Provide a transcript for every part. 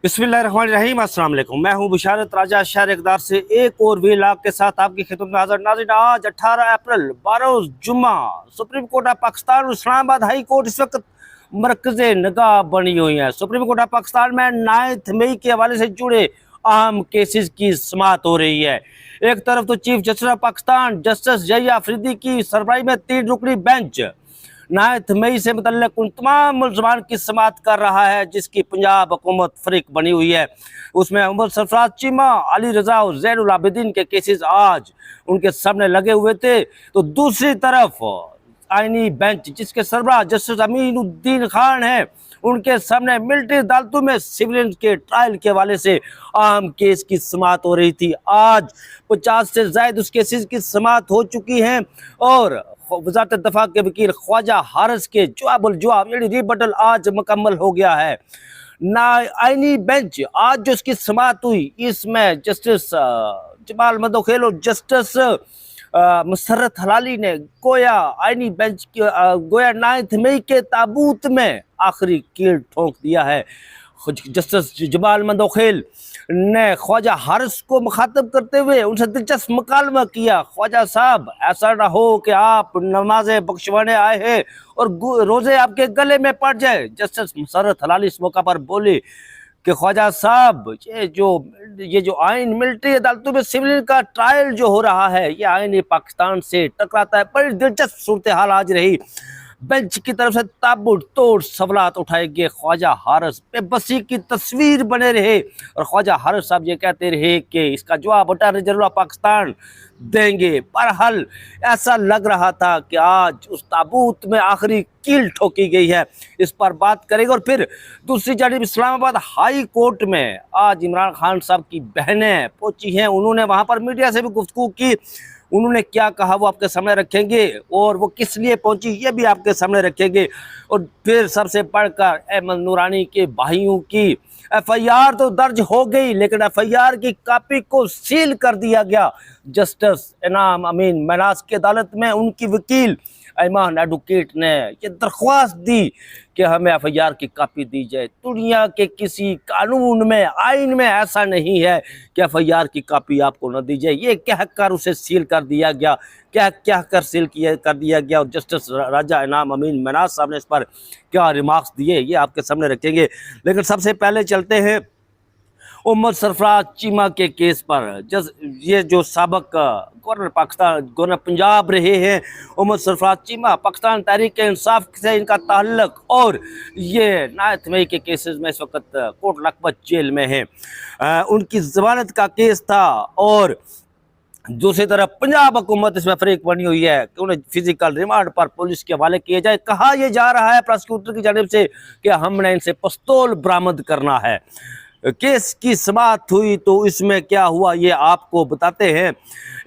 बिस्मिल्लाहिर्रहमानिर्रहीम, अस्सलाम वालेकुम। मैं हूं बिशारत राजा शहर इक़दार से एक और भी लाख के साथ आपकी खिदमत में हाजिर। नाज़रीन, आज 18 अप्रैल बारोज़ जुम्मा सुप्रीम कोर्ट ऑफ पाकिस्तान और इस्लामाबाद हाई कोर्ट इस वक्त मरकज़ निगाह बनी हुई है। सुप्रीम कोर्ट ऑफ पाकिस्तान में 9 मई के हवाले से जुड़े अहम केसेस की समाअत हो रही है। एक तरफ तो chief justice of Pakistan justice Yahya Afridi की सरबराही में 3 रुकनी बेंच 9 मई से मुतल्लिक उन तमाम मुल्ज़मान की समाअत कर रहा है जिसकी पंजाब हुकूमत फरीक बनी हुई है। उसमें उमर सरफराज चीमा, अली रजा और ज़ैनुल आबिदीन के केसेस आज उनके सामने लगे हुए थे। तो दूसरी तरफ आईनी बेंच जिसके सरबराह जस्टिस अमीनुद्दीन खान है, उनके सामने मिलिट्री अदालतों में सिविलियन के ट्रायल के हवाले से अहम केस की समाअत हो रही थी। आज 50 से ज़ायद उस केसेस की समाअत हो चुकी हैं और वज़ारत दफ़ा के वकील ख्वाजा हारिस के जवाब यानी रिबटल आज मुकम्मल हो गया है। ना आईनी बेंच आज जो इसकी समाअत हुई, इसमें जस्टिस जमाल मंदोखेल और जस्टिस मुसर्रत हलाली ने गोया आईनी बेंच की गोया 9 मई के ताबूत में आखिरी कील ठोंक दिया है। जस्टिस जमाल मंदोखेल ने ख्वाजा हारिस को मुखातब करते हुए उनसे दिलचस्प मुकालमा किया। ख्वाजा साहब, ऐसा ना हो कि आप नमाज़े बख्शवाने आए हैं और रोज़े आपके गले में पड़ जाए। जस्टिस मुसर्रत हलाली इस मौका पर बोले कि ख्वाजा साहब, ये जो आइन मिलिट्री अदालतों में सिविलियन का ट्रायल जो हो रहा है, ये आइन पाकिस्तान से टकराता है। बड़ी दिलचस्प सूरत हाल आज रही। बेंच की तरफ से ताबड़तोड़ सवालात उठाए गए। ख्वाजा हारिस बेबसी की तस्वीर बने रहे और ख्वाजा हारिस साहब ये कहते रहे कि इसका जवाब अटॉर्नी जनरल ऑफ पाकिस्तान देंगे। बहरहाल ऐसा लग रहा था कि आज उस ताबूत में आखिरी कील ठोकी गई है, इस पर बात करेंगे। और फिर दूसरी जानिब इस्लामाबाद हाई कोर्ट में आज इमरान खान साहब की बहनें पहुंची हैं। उन्होंने वहां पर मीडिया से भी गुफ्तगू की। उन्होंने क्या कहा वो आपके सामने रखेंगे और वो किस लिए पहुंची ये भी आपके सामने रखेंगे। और फिर सबसे बढ़कर अहमद नूरानी के भाइयों की FIR तो दर्ज हो गई, लेकिन FIR की कॉपी को सील कर दिया गया। जस्टिस इनाम अमीन मनास की अदालत में उनकी वकील ऐमान एडवोकेट ने ये दरख्वास्त दी कि हमें FIR की कॉपी दी जाए। दुनिया के किसी कानून में, आइन में ऐसा नहीं है कि FIR की कॉपी आपको न दी जाए। ये कहकर उसे सील कर दिया गया, क्या कर सील कर दिया गया। और जस्टिस राजा इनाम अमीन मनास साहब ने इस पर क्या रिमार्क्स दिए ये आपके सामने रखेंगे। लेकिन सबसे पहले चलते हैं उमर सरफराज चीमा के केस पर। ये जो साबक गवर्नर पंजाब रहे हैं उमर सरफराज चीमा, पाकिस्तान तहरीक इंसाफ से इनका ताल्लुक और ये 9 मई के केसेस में इस वक्त कोट लखपत जेल में है। उनकी जमानत का केस था और दूसरी तरफ पंजाब हुकूमत इसमें फरीक बनी हुई है कि उन्हें फिजिकल रिमांड पर पुलिस के हवाले किए जाए। कहा यह जा रहा है प्रोसिक्यूटर की जानिब से कि हमने इनसे पिस्तौल बरामद करना है। केस की समाअत हुई तो इसमें क्या हुआ ये आपको बताते हैं।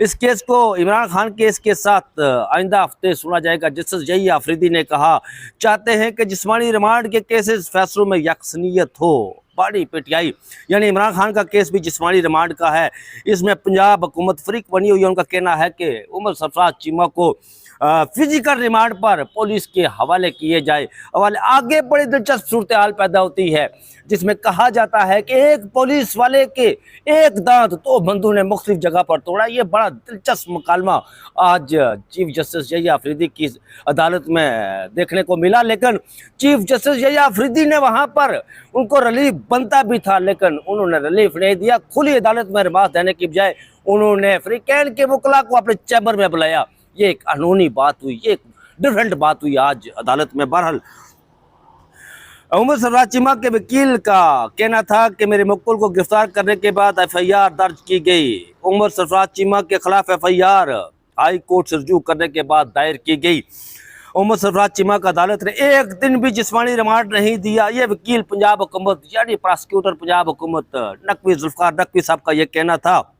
इस केस को इमरान खान केस के साथ आइंदा हफ्ते सुना जाएगा। जस्टिस यहिया अफरीदी ने कहा चाहते हैं कि जिस्मानी रिमांड के केसेस फैसलों में यकसनियत हो। बड़ी PTI यानी इमरान खान का केस भी जिस्मानी रिमांड का है, इसमें पंजाब हुकूमत फरीक बनी हुई है। उनका कहना है कि उमर सरफराज चीमा को फिजिकल रिमांड पर पुलिस के हवाले किए जाए। हवाले आगे बड़ी दिलचस्प सूरत हाल पैदा होती है जिसमें कहा जाता है कि एक पुलिस वाले के एक दांत तो बंदूक ने मुख्तलिफ जगह पर तोड़ा। ये बड़ा दिलचस्प मुकालमा आज चीफ जस्टिस यहिया अफरीदी की अदालत में देखने को मिला। लेकिन चीफ जस्टिस यहिया अफरीदी ने वहाँ पर उनको रिलीफ बनता भी था, लेकिन उन्होंने रिलीफ नहीं दिया। खुली अदालत में रिमांड देने की बजाय उन्होंने फ्रीकैन के वकला को अपने चैम्बर में बुलाया। ये एक कानूनी बात हुई, ये एक डिफरेंट बात हुई आज अदालत में। बहरहाल उमर सरफराज चीमा के वकील का कहना था कि मेरे मुक्कुल को गिरफ्तार करने के बाद FIR दर्ज की गई। उमर सरफराज चीमा के खिलाफ FIR हाई कोर्ट से रुजू करने के बाद दायर की गई। उमर सरफराज चीमा का अदालत ने एक दिन भी जिस्मानी रिमांड नहीं दिया। ये वकील पंजाब हुकूमत यानी प्रोसिक्यूटर पंजाब हुकूमत नकवी जुल्फकार नकवी साहब का यह कहना था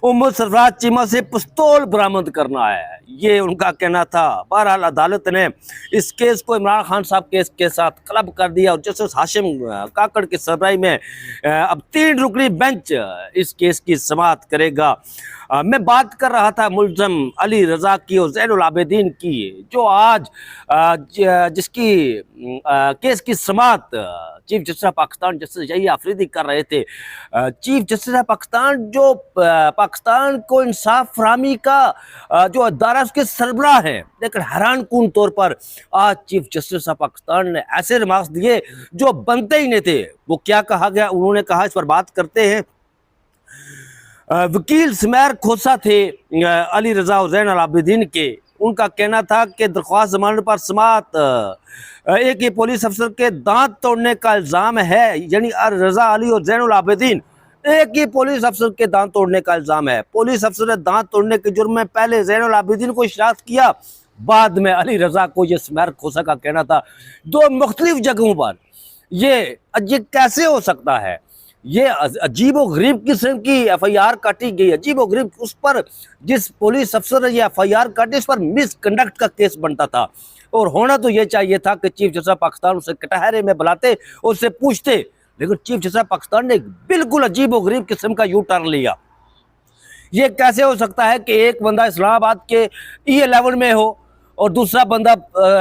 उमर सरफराज चीमा से पिस्तौल बरामद करना है, ये उनका कहना था। बहरहाल अदालत ने इस केस को इमरान खान साहब केस के साथ क्लब कर दिया और जस्टिस हाशिम काकड़ की सरबराही में अब 3 रुकनी बेंच इस केस की समाअत करेगा। मैं बात कर रहा था मुल्ज़म अली रजा की और ज़ैनुल आबिदीन की, जो आज जिसकी केस की समाअत chief justice of Pakistan justice Yahya Afridi कर रहे थे। चीफ जस्टिस ऑफ पाकिस्तान जो पाकिस्तान को इंसाफ फराहमी का जो अदारा उसके सरबराह है, लेकिन हैरान कुन तौर पर आज चीफ जस्टिस ऑफ पाकिस्तान ने ऐसे रिमार्क्स दिए जो बनते ही नहीं थे। वो क्या कहा गया, उन्होंने कहा, इस पर बात करते हैं। वकील सुमैर खोसा थे अली रजा और ज़ैन अल-आबिदीन के। उनका कहना था कि दरख्वास्त जमानत पर समात एक ही पुलिस अफसर के दांत तोड़ने का इल्ज़ाम है, यानी रजा अली और ज़ैन अल-आबिदीन एक ही पुलिस अफसर के दांत तोड़ने का इल्ज़ाम है। पुलिस अफसर ने दांत तोड़ने के जुर्म में पहले ज़ैन अल-आबिदीन को इशराक किया, बाद में अली रजा को। यह सुमैर खोसा का कहना था। दो मुख्तलिफ जगहों पर ये कैसे हो सकता है? ये अजीब व गरीब किस्म की FIR काटी गई, अजीब व गरीब। उस पर जिस पुलिस अफसर ने ये FIR काटी, उस पर मिसकंडक्ट का केस बनता था। और होना तो ये चाहिए था कि चीफ जस्टिस पाकिस्तान उसे कटहरे में बुलाते और उससे पूछते, लेकिन चीफ जस्टिस पाकिस्तान ने बिल्कुल अजीब व गरीब किस्म का यू टर्न लिया। ये कैसे हो सकता है कि एक बंदा इस्लामाबाद के E11 में हो और दूसरा बंदा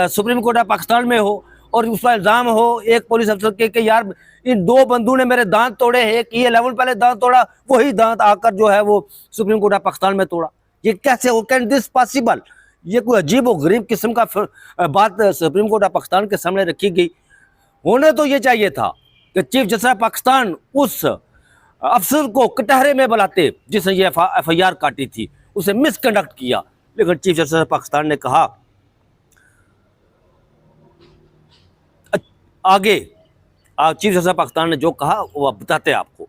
सुप्रीम कोर्ट ऑफ पाकिस्तान में हो, और उस पर इल्ज़ाम हो एक पुलिस अफसर के यार इन दो बंदों ने मेरे दांत तोड़े हैं, एक E11 पहले दांत तोड़ा, वही दांत आकर जो है वो सुप्रीम कोर्ट ऑफ पाकिस्तान में तोड़ा। ये कैसे हो, कैन दिस पॉसिबल? ये कोई अजीब और गरीब किस्म का बात सुप्रीम कोर्ट ऑफ पाकिस्तान के सामने रखी गई। होने तो ये चाहिए था कि चीफ जस्टिस पाकिस्तान उस अफसर को कटहरे में बुलाते जिसने ये FIR काटी थी, उसे मिसकंडक्ट किया। लेकिन चीफ जस्टिस पाकिस्तान ने कहा आगे, चीफ जस्टिस पाकिस्तान ने जो कहा वो बताते आपको।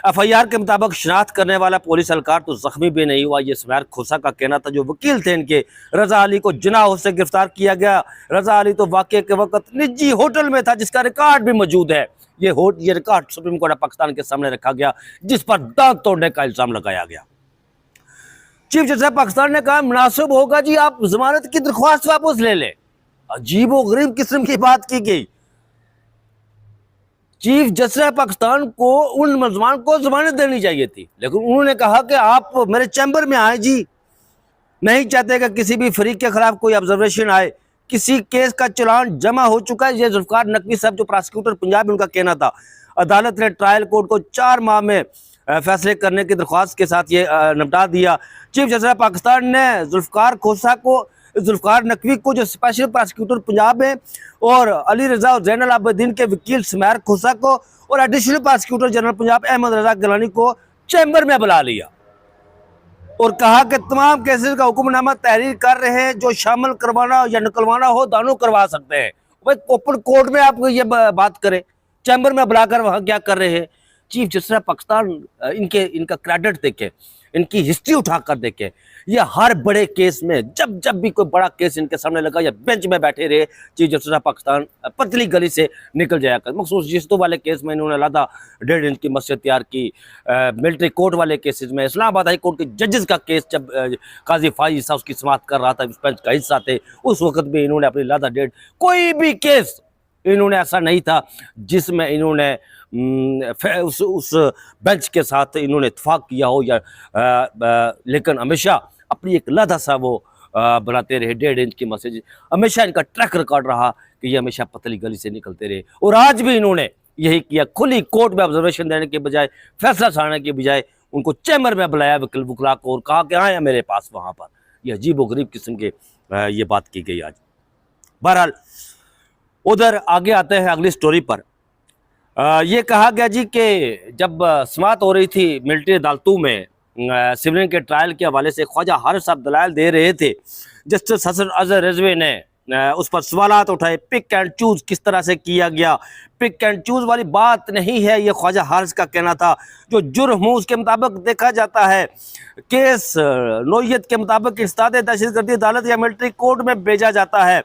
FIR के मुताबिक शनाख्त करने वाला पुलिस एहलकार तो जख्मी भी नहीं हुआ, ये सुमैर खोसा का कहना था। जो वकील थे इनके, रजा अली को जिनाह से गिरफ्तार किया गया। रजा अली तो वाक़े के वक्त निजी होटल में था, जिसका रिकॉर्ड भी मौजूद है। ये record supreme court of Pakistan के सामने रखा गया, जिस पर दांत तोड़ने का इल्जाम लगाया गया। चीफ जस्टिस पाकिस्तान ने कहा मुनासिब होगा जी आप जमानत की दरख्वास्त वापस ले लें। अजीब व गरीब किस्म की बात की गई। चीफ जस्टिस पाकिस्तान को उन मुलजमान को जमानत देनी चाहिए थी, लेकिन उन्होंने कहा कि आप मेरे चैम्बर में आए जी। नहीं चाहते कि किसी भी फरीक के खिलाफ कोई ऑब्जर्वेशन आए। किसी केस का चलान जमा हो चुका है। ये जुल्फकार नकवी साहब जो प्रोसिक्यूटर पंजाब, उनका कहना था। अदालत ने ट्रायल कोर्ट को 4 माह में फैसले करने की दरख्वास्त के साथ ये निपटा दिया। चीफ जस्टिस पाकिस्तान ने जुल्फकार नकवी को जो स्पेशल प्रोसिक्यूटर पंजाब है, और अली रजा और ज़ैन अल-आबिदीन के वकील सुमैर खोसा को, और additional prosecutor general Punjab Ahmad Raza Gilani को चैम्बर में बुला लिया और कहा कि तमाम केसेस का हुक्मनामा तहरीर कर रहे हैं, जो शामिल करवाना या निकलवाना हो दोनों करवा सकते हैं। भाई ओपन कोर्ट में आप ये बात करें, चैम्बर में बुलाकर वहाँ क्या कर रहे हैं? चीफ जस्टिस पाकिस्तान इनका क्रेडिट देखे, इनकी हिस्ट्री उठाकर देखे। ये हर बड़े केस में जब भी कोई बड़ा केस इनके सामने लगा, या बेंच में बैठे रहे, चीफ जस्टिस पाकिस्तान पतली गली से निकल जाया कर। मखसूस जिस्तों वाले केस में इन्होंने लादा 1.5 इंच की मस्जिद तैयार की। मिलिट्री कोर्ट वाले केसेस में, इस्लामाबाद हाई कोर्ट के जजेस का केस जब काजी फाइज साहब उसकी समाअत कर रहा था, इस बेंच का हिस्सा थे, उस वक्त भी इन्होंने अपनी लादा 1.5। कोई भी केस इन्होंने ऐसा नहीं था जिसमें इन्होंने उस बेंच के साथ इन्होंने इत्फाक किया हो, या लेकिन हमेशा अपनी एक लदा सा वो बनाते रहे। 1.5 इंच की मस्जिद हमेशा इनका ट्रैक रिकॉर्ड रहा कि ये हमेशा पतली गली से निकलते रहे। और आज भी इन्होंने यही किया, खुली कोर्ट में ऑब्जर्वेशन देने के बजाय, फैसला सुनाने के बजाय, उनको चैम्बर में बुलाया वकीला को और कहा कि आए मेरे पास वहाँ पर। यह अजीब व गरीब किस्म के ये बात की गई आज। बहरहाल उधर आगे आते हैं अगली स्टोरी पर। ये कहा गया जी कि जब समाअत हो रही थी मिलिट्री अदालतों में, सिविलियन के ट्रायल के हवाले से ख्वाजा हारिस साहब दलाइल दे रहे थे। जस्टिस हसन अजहर रिजवी ने उस पर सवालात उठाए। पिक एंड चूज किस तरह से किया गया? पिक एंड चूज वाली बात नहीं है, ये ख्वाजा हारिस का कहना था। जो जुर्म हो उसके मुताबिक देखा जाता है। केस नोयत के मुताबिक इस्ताद दहशतगर्दी अदालत या मिलिट्री कोर्ट में भेजा जाता है।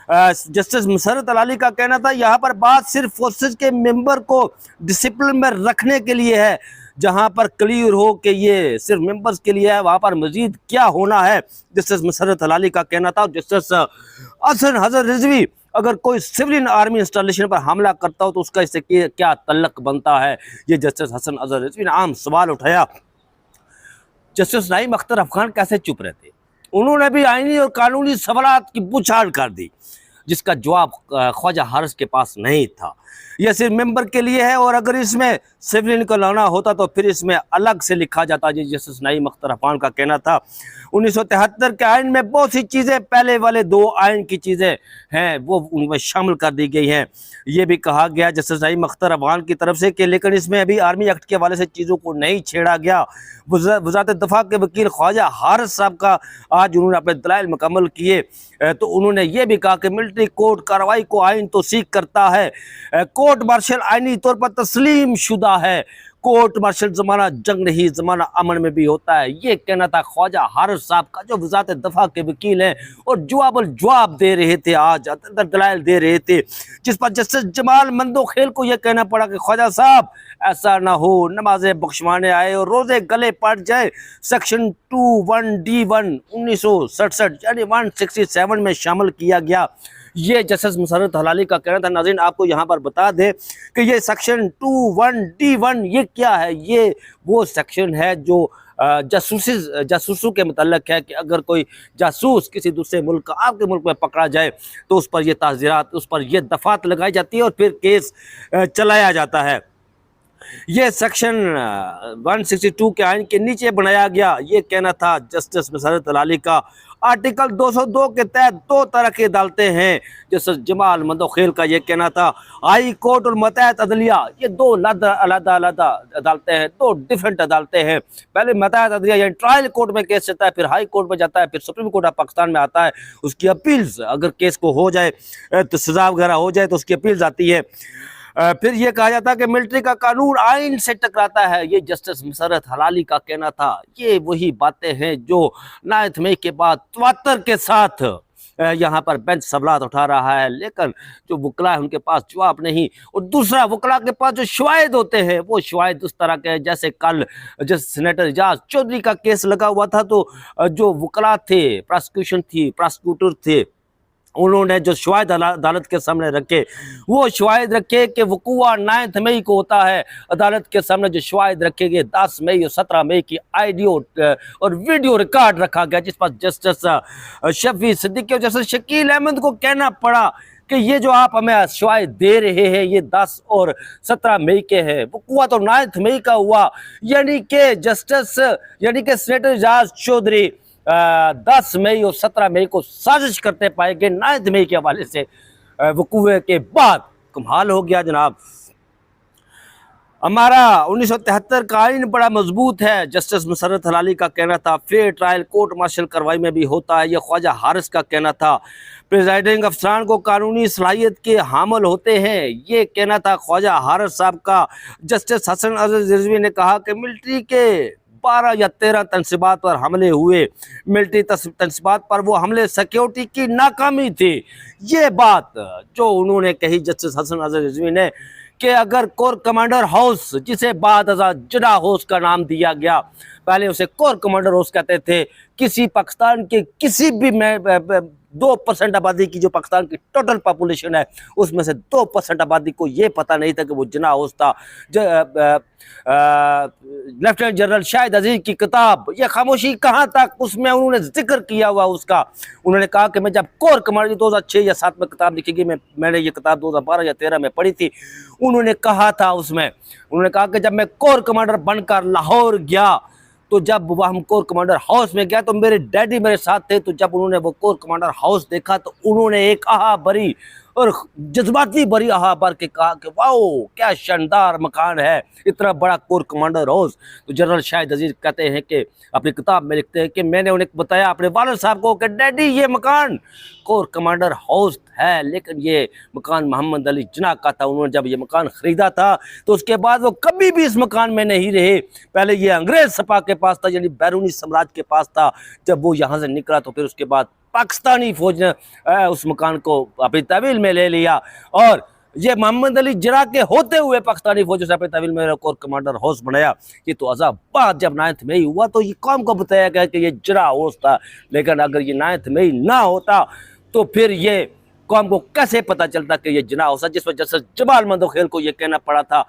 जस्टिस मुसर्रत अली का कहना था यहाँ पर बात सिर्फ फोर्सेज के मेंबर को डिसिप्लिन में रखने के लिए है। जहाँ पर क्लियर हो कि ये सिर्फ मेंबर्स के लिए है, वहाँ पर मजीद क्या होना है, जस्टिस मुसर्रत अली का कहना था। जस्टिस हसन अजहर रिजवी अगर कोई सिविलियन आर्मी इंस्टॉलेशन पर हमला करता हो तो उसका इससे क्या तल्लक बनता है, ये जस्टिस हसन अजहर रिजवी ने आम सवाल उठाया। जस्टिस नईम अख्तर अफगान कैसे चुप रहते? उन्होंने भी आईनी और कानूनी सवालात की पूछताछ कर दी, जिसका जवाब ख्वाजा हारिस के पास नहीं था। यह सिर्फ मेंबर के लिए है, और अगर इसमें सिविलियन को लाना होता तो फिर इसमें अलग से लिखा जाता। जस्टिस नईम अख्तर अफगान का कहना था 1973 के आइन में बहुत सी चीज़ें पहले वाले 2 आइन की चीज़ें हैं वो उनमें शामिल कर दी गई हैं। ये भी कहा गया जस्टिस नईम अख्तर अफगान की तरफ से कि लेकिन इसमें अभी आर्मी एक्ट के हवाले से चीज़ों को नहीं छेड़ा गया। वज़ारत दफ़ा के वकील ख्वाजा हारिस साहब का आज उन्होंने अपने दलाइल मुकम्मल किए, तो उन्होंने ये भी कहा कि मिलिट्री कोर्ट कार्रवाई को आइन तो सीख करता है, कोर्ट मार्शल आइनी तौर पर तस्लीम शुदा है, कोर्ट मार्शल जमाना जंग नहीं जमाना अमन में भी होता है। ये कहना था ख्वाजा हारिस साहब का, जो वज़ारत दफ़ा के वकील हैं और जवाब दे रहे थे, आज दलाइल दे रहे थे, जिस पर जस्टिस जमाल मंदोखेल को यह कहना पड़ा कि ख्वाजा साहब ऐसा ना हो, नमाजें बख्शवाने आए और रोजे गले पड़ जाए। सेक्शन 21D1 1967 यानी 167 में शामिल किया गया। ये जस्टिस मुसर्रत हलाली का कहना था। नाज़रीन, आपको यहाँ पर बता दें कि ये सेक्शन 21D1 ये क्या है? ये वो सेक्शन है जो जासूसों के मुतल्लिक है कि अगर कोई जासूस किसी दूसरे मुल्क का आपके मुल्क में पकड़ा जाए तो उस पर यह ताज़ीरात, उस पर यह दफ़ात लगाई जाती है और फिर केस चलाया जाता है। ये सेक्शन 162 के आइन के नीचे बनाया गया। ये कहना था जस्टिस मुसर्रत हलाली का। आर्टिकल 202 के तहत 2 तरह की अदालतें हैं। जस्टिस जमाल मंदोखेल का ये कहना था हाई कोर्ट और मतहत अदलिया ये 2 अलग अदालतें हैं, 2 डिफरेंट अदालतें हैं। पहले मतहत अदलिया यानी ट्रायल कोर्ट में केस चलता है, फिर हाई कोर्ट में जाता है, फिर सुप्रीम कोर्ट ऑफ पाकिस्तान में आता है। उसकी अपील्स, अगर केस को हो जाए तो सजा वगैरह हो जाए तो उसकी अपील्स आती है। फिर यह कहा जाता है कि मिलिट्री का कानून आइन से टकराता है। ये जस्टिस मुसर्रत हलाली का कहना था। ये वही बातें हैं जो 9 मई के बाद तवातर के साथ यहाँ पर बेंच सवालात उठा रहा है, लेकिन जो वकला है उनके पास जवाब नहीं। और दूसरा, वकला के पास जो शवाहिद होते हैं वो शवाहिद उस तरह के, जैसे कल जिस सेनेटर एजाज चौधरी का केस लगा हुआ था तो जो वकला थे, प्रोसिक्यूटर थे, उन्होंने जो शवाहिद अदालत के सामने रखे वो शवाहिद रखे कि वकूआ 9 मई को होता है। अदालत के सामने जो शवाहिद रखे गए 10 मई और 17 मई की ऑडियो और वीडियो रिकॉर्ड रखा गया, जिस पर जस्टिस शफी सिद्दीकी और जस्टिस शकील अहमद को कहना पड़ा कि ये जो आप हमें शवाहिद दे रहे हैं ये 10 और 17 मई के हैं, वकूआ तो 9 मई का हुआ। यानी कि सेनेटर एजाज चौधरी 10 मई और 17 मई को साजिश करते पाए गए 9 मई के हवाले से वकूए के बाद। कमाल हो गया जनाब। हमारा 1973 का आइन बड़ा मजबूत है। जस्टिस मुसर्रत हलाली का कहना था फेयर ट्रायल कोर्ट मार्शल कार्रवाई में भी होता है। यह ख्वाजा हारिस का कहना था। प्रिजाइडिंग अफसरान को कानूनी सलाहियत के हामिल होते हैं, ये कहना था ख्वाजा हारिस साहब का। जस्टिस हसन अजीज रिजवी ने कहा कि मिलिट्री के 12 या 13 तनसीबात पर हमले हुए, मिलिट्री तनसीबात पर वो हमले सिक्योरिटी की नाकामी थी। ये बात जो उन्होंने कही जस्टिस हसन अजीज रिजवी ने कि अगर कोर कमांडर हाउस, जिसे बाद जिना हाउस का नाम दिया गया, पहले उसे कोर कमांडर हाउस कहते थे, किसी पाकिस्तान के किसी भी 2% आबादी की जो पाकिस्तान की टोटल पॉपुलेशन है उसमें से 2% आबादी को ये पता नहीं था कि वो जिना हाउस था। लेफ्टिनेंट जनरल शाहिद अजीज की किताब ये खामोशी कहाँ तक, उसमें उन्होंने जिक्र किया हुआ उसका। उन्होंने कहा कि मैं जब कोर कमांडर 2006 या 2007 में किताब लिखी गई, मैंने ये किताब 2012 या 2013 में पढ़ी थी। उन्होंने कहा था उसमें, उन्होंने कहा कि जब मैं कोर कमांडर बनकर लाहौर गया तो जब वह हम कोर कमांडर हाउस में गया तो मेरे डैडी मेरे साथ थे। तो जब उन्होंने वो कोर कमांडर हाउस देखा तो उन्होंने एक आहा भरी और जज्बाती भरी आहा भर के कहा कि वाओ क्या शानदार मकान है, इतना बड़ा कोर कमांडर हाउस। तो जनरल शाहिद अजीज कहते हैं कि अपनी किताब में लिखते हैं कि मैंने उन्हें बताया अपने वालिद साहब को कि डैडी ये मकान कोर कमांडर हाउस है, लेकिन ये मकान मोहम्मद अली जिन्ना का था। उन्होंने जब ये मकान ख़रीदा था तो उसके बाद वो कभी भी इस मकान में नहीं रहे। पहले ये अंग्रेज़ सपा के पास था, यानी बैरूनी साम्राज्य के पास था। जब वो यहाँ से निकला तो फिर उसके बाद पाकिस्तानी फौज ने उस मकान को अपनी तहवील में ले लिया और ये मोहम्मद अली जिन्ना के होते हुए पाकिस्तानी फौजों से अपनी तहवील में कोर कमांडर हाउस बनाया। ये तो अज़ाब बाद जब 9 मई हुआ तो ये कौम को बताया गया कि ये जिन्ना हाउस था, लेकिन अगर ये 9 मई ना होता तो फिर ये कौम को कैसे पता चलता कि ये जिन्ना हाउस है, जिस पर जस्टिस जमाल मंदोखेल को ये कहना पड़ा था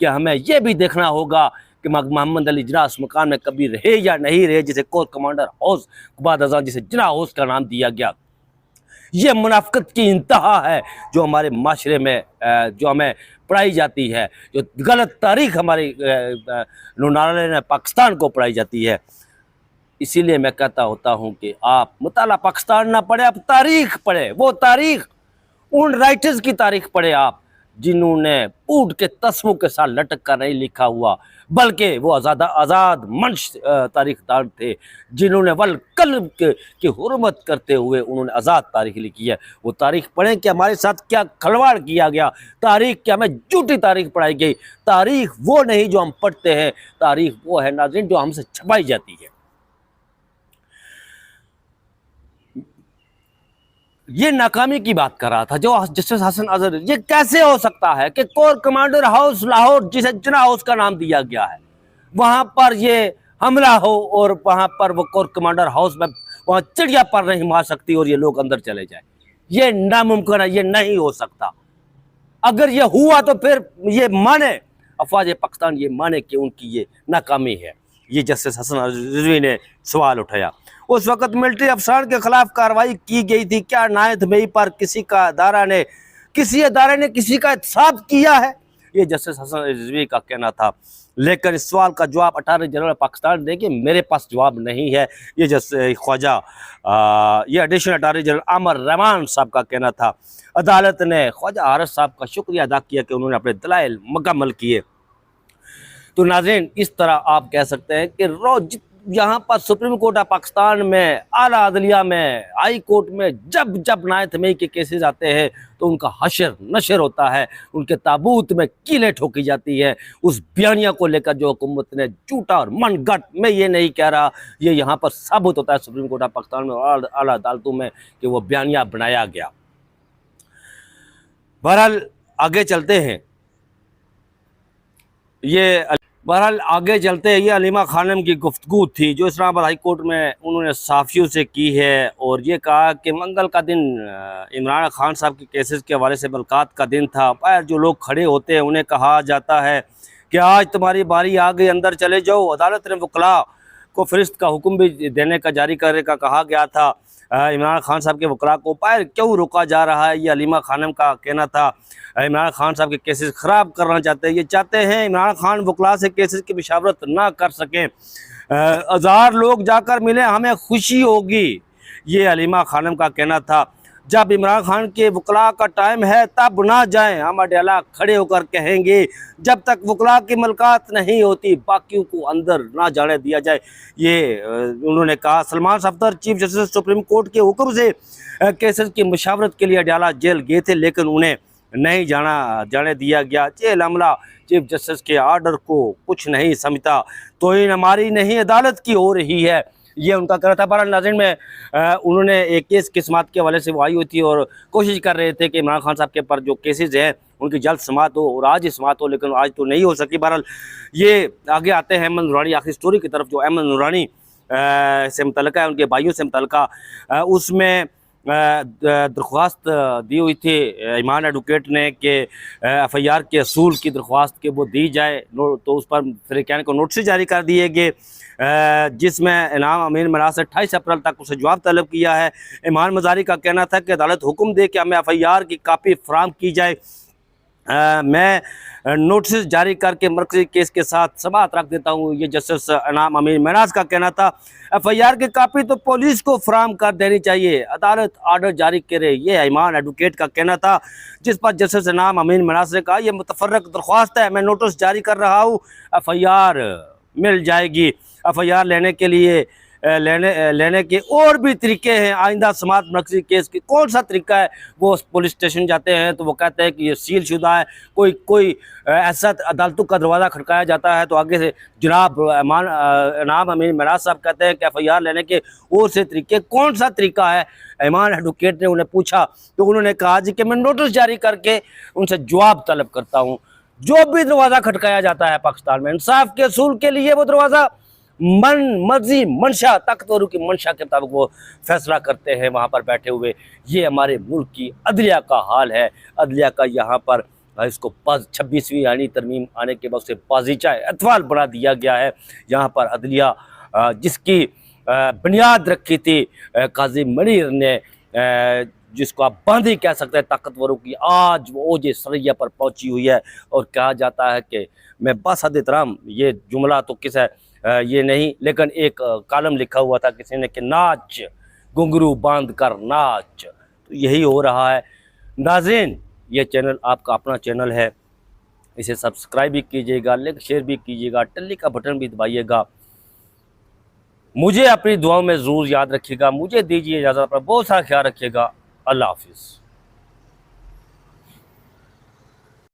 कि हमें ये भी देखना होगा कि मोहम्मद अली जिन्ना उस मकान में कभी रहे या नहीं रहे, जिसे कोर कमांडर हाउस बाद जिसे जिन्ना हाउस का नाम दिया गया। ये मुनाफिकत की इंतहा है जो हमारे माशरे में जो हमें पढ़ाई जाती है, जो गलत तारीख हमारी नाले पाकिस्तान को पढ़ाई जाती है। इसीलिए मैं कहता होता हूँ कि आप मुताला पाकिस्तान ना पढ़े, आप तारीख पढ़े, वो तारीख, उन राइटर्स की तारीख पढ़े आप जिन्होंने ऊँट के तस्मों के साथ लटक कर नहीं लिखा हुआ, बल्कि वो आज़ाद मंश तारीखदार थे जिन्होंने वल कल्ब की हुर्मत करते हुए उन्होंने आज़ाद तारीख लिखी है। वो तारीख पढ़ें कि हमारे साथ क्या खलवाड़ किया गया, तारीख क्या हमें झूठी तारीख पढ़ाई गई। तारीख वो नहीं जो हम पढ़ते हैं, तारीख वो है नाज़रीन जो हमसे छपाई जाती है। ये नाकामी की बात कर रहा था जो जस्टिस हसन अजहर। ये कैसे हो सकता है कि कोर कमांडर हाउस लाहौर, जिसे जिना हाउस का नाम दिया गया है, वहां पर ये हमला हो और वहां पर वो कोर कमांडर हाउस में वहां चिड़िया पर नहीं मार सकती और ये लोग अंदर चले जाए? ये नामुमकिन है, ये नहीं हो सकता। अगर ये हुआ तो फिर ये माने, अफवाज पाकिस्तान ये माने कि उनकी ये नाकामी है। ये जस्टिस हसन रिजवी ने सवाल उठाया। उस वक्त मिलिट्री अफसरान के खिलाफ कार्रवाई की गई थी, क्या 9 मई पर किसी अदारे ने किसी का एहतसाब किया है? ये जस्टिस हसन रिजवी का कहना था। लेकिन इस सवाल का जवाब अटारनी जनरल पाकिस्तान ने कि मेरे पास जवाब नहीं है। ये ये एडिशनल अटारनी जनरल आमर रहमान साहब का कहना था। अदालत ने ख्वाजा हारिस साहब का शुक्रिया अदा किया कि उन्होंने अपने दलाइल मुकम्मल किए। तो नाज़रीन, इस तरह आप कह सकते हैं कि रोज यहाँ पर सुप्रीम कोर्ट ऑफ पाकिस्तान में, आला अदलिया में, हाई कोर्ट में जब 9 मई के केसेस आते हैं तो उनका हशर नशर होता है, उनके ताबूत में कीलें ठोकी जाती है उस बयानिया को लेकर जो हुकूमत ने झूठा और मनगढ़, मैं ये नहीं कह रहा, ये यहाँ पर साबित होता है सुप्रीम कोर्ट ऑफ पाकिस्तान में और आला अदालतों में कि वो बयानिया बनाया गया। बहरहाल आगे चलते हैं। ये अलीमा खानम की गुफ्तगू थी जो इस्लामाबाद हाई कोर्ट में उन्होंने सहाफ़ियों से की है और ये कहा कि मंगल का दिन इमरान खान साहब के केसेस के हवाले से मुलाकात का दिन था। बाहर जो लोग खड़े होते हैं उन्हें कहा जाता है कि आज तुम्हारी बारी आ गई, अंदर चले जाओ। अदालत ने वकला को फ़रिश्त का हुक्म भी देने का, जारी करने का कहा गया था। इमरान खान साहब के वकला को बाहर क्यों रोका जा रहा है, ये अलीमा खानम का कहना था। इमरान खान साहब के केसेस ख़राब करना चाहते हैं, ये चाहते हैं इमरान खान वकला से केसेस की मुशावरत ना कर सकें। 1000 लोग जाकर मिले, हमें खुशी होगी, ये अलीमा खानम का कहना था। जब इमरान खान के वकला का टाइम है तब ना जाएं, हम अडयाला खड़े होकर कहेंगे जब तक वकला की मुलाकात नहीं होती बाकियों को अंदर ना जाने दिया जाए, ये उन्होंने कहा। Salman Safdar chief justice supreme court के हुक्म से केसेस की मुशावरत के लिए अडयाला जेल गए थे, लेकिन उन्हें नहीं जाने दिया गया। जेल अमला चीफ जस्टिस के आर्डर को कुछ नहीं समझता, तो इन हमारी नहीं अदालत की हो रही है, ये उनका कहना था। बहरहाल नाज़रीन में उन्होंने एक केस की समाअत के हवाले से वो आई हुई थी और कोशिश कर रहे थे कि इमरान खान साहब के पर जो केसेस हैं उनकी जल्द समाअत हो और आज ही समाअत हो, लेकिन आज तो नहीं हो सकी। बहरहाल ये आगे आते हैं अहमद नूरानी आखिरी स्टोरी की तरफ, जो अहमद नूरानी से मुतल्लिक़ है, उनके भाइयों से मुतल्लिक़। उसमें दरख्वास्त दी हुई थी ईमान एडवोकेट ने कि FIR के असूल की दरख्वास्त के वो दी जाए, तो उस पर फ़रीक़ैन को नोटिस जारी कर दिए गए, जिसमें इनाम अमीन मनाज से 28 अप्रैल तक उसे जवाब तलब किया है। ईमान मज़ारी का कहना था कि अदालत हुक्म दे कि हमें FIR की कापी फराहम की जाए, मैं नोटिस जारी करके मरकज़ी केस के साथ समाअत रख देता हूँ, ये जस्टिस इनाम अमीन मनाज का कहना था। FIR की कापी तो पुलिस को फराहम कर देनी चाहिए, अदालत आर्डर जारी करे, ये ईमान एडवोकेट का कहना था, जिस पर जस्टिस इनाम अमीन मनाज ने कहा यह मुतफर्रक दरख्वास्त है, मैं नोटिस जारी कर रहा हूँ, FIR मिल जाएगी। FIR लेने के लिए लेने के और भी तरीके हैं, आइंदा समाअत मरकज़ी केस की कौन सा तरीका है? वो पुलिस स्टेशन जाते हैं तो वो कहते हैं कि ये सील शुदा है, कोई ऐसा अदालतों का दरवाज़ा खड़काया जाता है तो आगे से जनाब इनाम अमीन मनाज साहब कहते हैं कि FIR लेने के और से तरीके, कौन सा तरीका है? ईमान एडवोकेट ने उन्हें पूछा तो उन्होंने कहा जी कि मैं नोटिस जारी करके उनसे जवाब तलब करता हूँ। जो भी दरवाज़ा खटकाया जाता है पाकिस्तान में इंसाफ के असूल के लिए, वो दरवाज़ा मर्जी मंशा ताकतवरों की मंशा के मुताबिक वो फैसला करते हैं वहाँ पर बैठे हुए। ये हमारे मुल्क की अदलिया का हाल है। अदलिया का यहाँ पर इसको 26वीं यानी तरमीम आने के बाद से बाज़ीचा अतवाल बना दिया गया है। यहाँ पर अदलिया जिसकी बुनियाद रखी थी काजी मनीर ने, जिसको आप बंद ही कह सकते हैं ताकतवरों की, आज वो ओजे सरैया पर पहुंची हुई है। और कहा जाता है कि मैं बस हद इतराम, ये जुमला तो किस है ये नहीं, लेकिन एक कॉलम लिखा हुआ था किसी ने कि नाच घुंघरू बांध कर नाच। तो यही हो रहा है। नाज़रीन, ये चैनल आपका अपना चैनल है, इसे सब्सक्राइब भी कीजिएगा, लाइक शेयर भी कीजिएगा, टल्ली का बटन भी दबाइएगा। मुझे अपनी दुआओं में ज़रूर याद रखिएगा। मुझे दीजिए इजाज़त, पर बहुत सारा ख्याल रखिएगा। अल्लाह हाफिज़।